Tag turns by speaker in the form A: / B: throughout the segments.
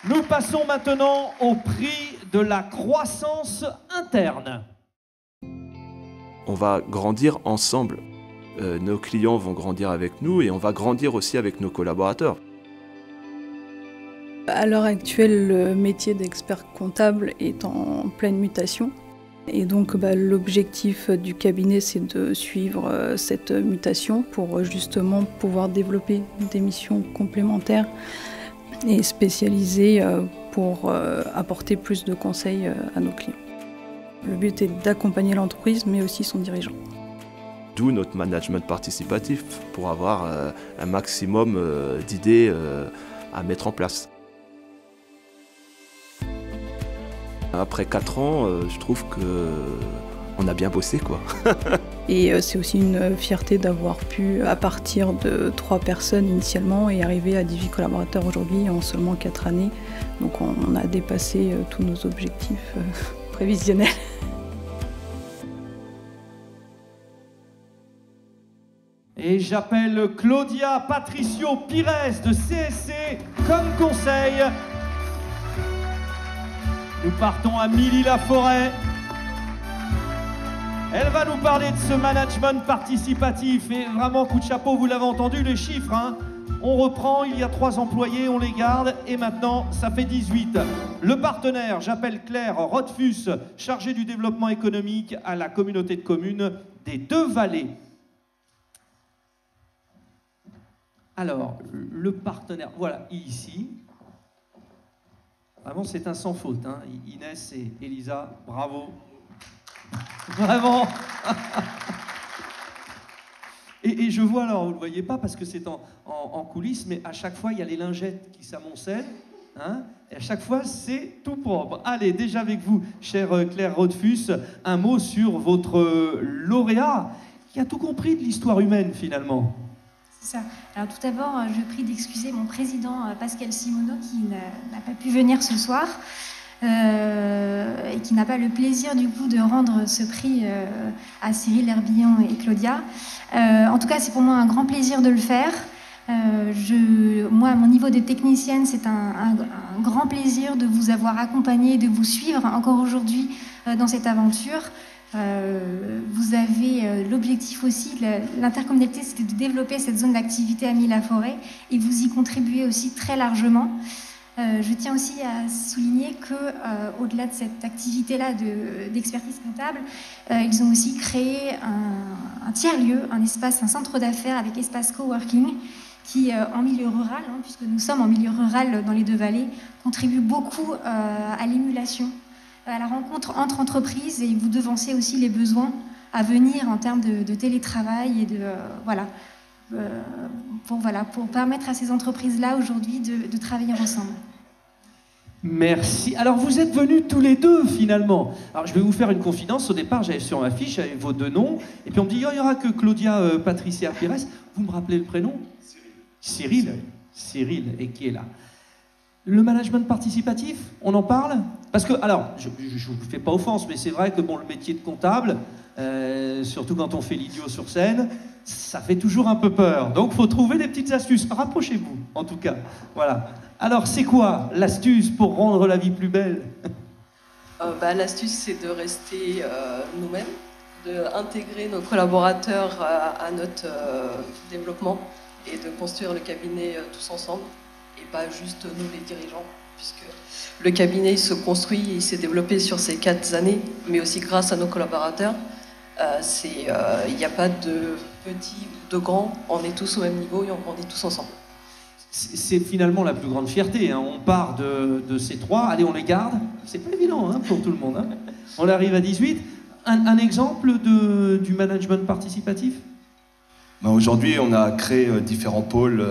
A: Nous passons maintenant au prix de la croissance interne.
B: On va grandir ensemble. Nos clients vont grandir avec nous et on va grandir aussi avec nos collaborateurs.
C: À l'heure actuelle, le métier d'expert comptable est en pleine mutation. Et donc l'objectif du cabinet, c'est de suivre cette mutation pour justement pouvoir développer des missions complémentaires et spécialisées pour apporter plus de conseils à nos clients. Le but est d'accompagner l'entreprise, mais aussi son dirigeant.
B: D'où notre management participatif, pour avoir un maximum d'idées à mettre en place. Après 4 ans, je trouve qu'on a bien bossé, quoi.
C: Et c'est aussi une fierté d'avoir pu, à partir de 3 personnes initialement, et arriver à 18 collaborateurs aujourd'hui en seulement 4 années. Donc on a dépassé tous nos objectifs prévisionnels.
A: Et j'appelle Claudia Patricio Pires de CSC comme conseil. Nous partons à Milly-la-Forêt. Elle va nous parler de ce management participatif. Et vraiment, coup de chapeau, vous l'avez entendu, les chiffres. Hein. On reprend, il y a 3 employés, on les garde. Et maintenant, ça fait 18. Le partenaire, j'appelle Claire Rothfuss, chargée du développement économique à la communauté de communes des Deux-Vallées. Alors, le partenaire, voilà, ici. Vraiment, c'est un sans faute. Hein. Inès et Elisa, bravo. Vraiment. Et je vois, alors, vous ne le voyez pas parce que c'est en coulisses, mais à chaque fois, il y a les lingettes qui s'amoncellent. Hein, et à chaque fois, c'est tout propre. Allez, déjà avec vous, chère Claire Rothfuss, un mot sur votre lauréat qui a tout compris de l'histoire humaine, finalement.
D: C'est ça. Alors tout d'abord, je prie d'excuser mon président Pascal Simoneau qui n'a pas pu venir ce soir et qui n'a pas le plaisir du coup de rendre ce prix à Cyril Herbillon et Claudia. En tout cas, c'est pour moi un grand plaisir de le faire. Moi, à mon niveau de technicienne, c'est un grand plaisir de vous avoir accompagné, de vous suivre encore aujourd'hui dans cette aventure. Vous avez l'objectif aussi, l'intercommunalité, c'était de développer cette zone d'activité à Milly-la-Forêt et vous y contribuez aussi très largement. Je tiens aussi à souligner que au-delà de cette activité-là d'expertise comptable, ils ont aussi créé un tiers-lieu, un espace, un centre d'affaires avec espace coworking qui, en milieu rural, hein, puisque nous sommes en milieu rural dans les Deux-Vallées, contribue beaucoup à l'émulation, à la rencontre entre entreprises, et vous devancez aussi les besoins à venir en termes de télétravail et pour permettre à ces entreprises-là aujourd'hui de travailler ensemble.
A: Merci. Alors vous êtes venus tous les deux finalement. Alors je vais vous faire une confidence. Au départ, j'avais sur ma fiche, j'avais vos 2 noms, et puis on me dit, oh, il n'y aura que Claudia Patricia Pires. Vous me rappelez le prénom? Cyril. Cyril, et qui est là. Le management participatif, on en parle? Parce que, alors, je ne vous fais pas offense, mais c'est vrai que bon, le métier de comptable, surtout quand on fait l'idiot sur scène, ça fait toujours un peu peur. Donc, il faut trouver des petites astuces. Rapprochez-vous, en tout cas. Voilà. Alors, c'est quoi l'astuce pour rendre la vie plus belle?
E: L'astuce, c'est de rester nous-mêmes, d'intégrer nos collaborateurs à notre développement et de construire le cabinet tous ensemble. Et pas juste nous les dirigeants, puisque le cabinet il se construit et il s'est développé sur ces 4 années, mais aussi grâce à nos collaborateurs. Il n'y a pas de petits ou de grands, on est tous au même niveau et on grandit tous ensemble.
A: C'est finalement la plus grande fierté, hein. On part de ces 3, allez on les garde, c'est pas évident hein, pour tout le monde. Hein. On arrive à 18. Un exemple du management participatif?
F: Aujourd'hui, on a créé différents pôles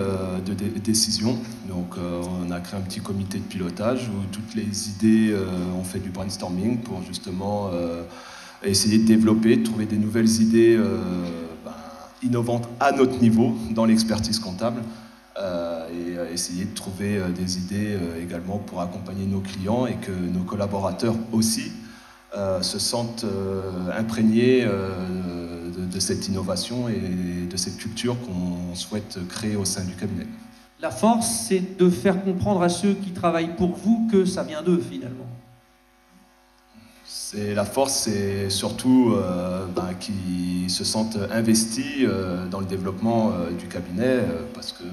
F: de décision. Donc, on a créé un petit comité de pilotage où toutes les idées, on fait du brainstorming pour justement essayer de développer, de trouver des nouvelles idées innovantes à notre niveau dans l'expertise comptable et essayer de trouver des idées également pour accompagner nos clients et que nos collaborateurs aussi se sentent imprégnés de cette innovation et de cette culture qu'on souhaite créer au sein du cabinet.
A: La force, c'est de faire comprendre à ceux qui travaillent pour vous que ça vient d'eux, finalement.
F: La force, c'est surtout qu'ils se sentent investis dans le développement du cabinet, parce que,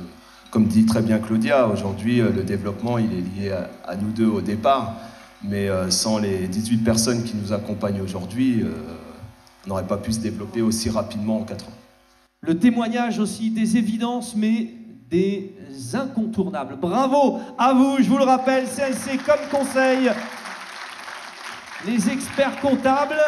F: comme dit très bien Claudia, aujourd'hui, le développement, il est lié à nous deux au départ, mais sans les 18 personnes qui nous accompagnent aujourd'hui, on n'aurait pas pu se développer aussi rapidement en 4 ans.
A: Le témoignage aussi des évidences, mais des incontournables. Bravo à vous, je vous le rappelle, CLC comme conseil. Les experts comptables,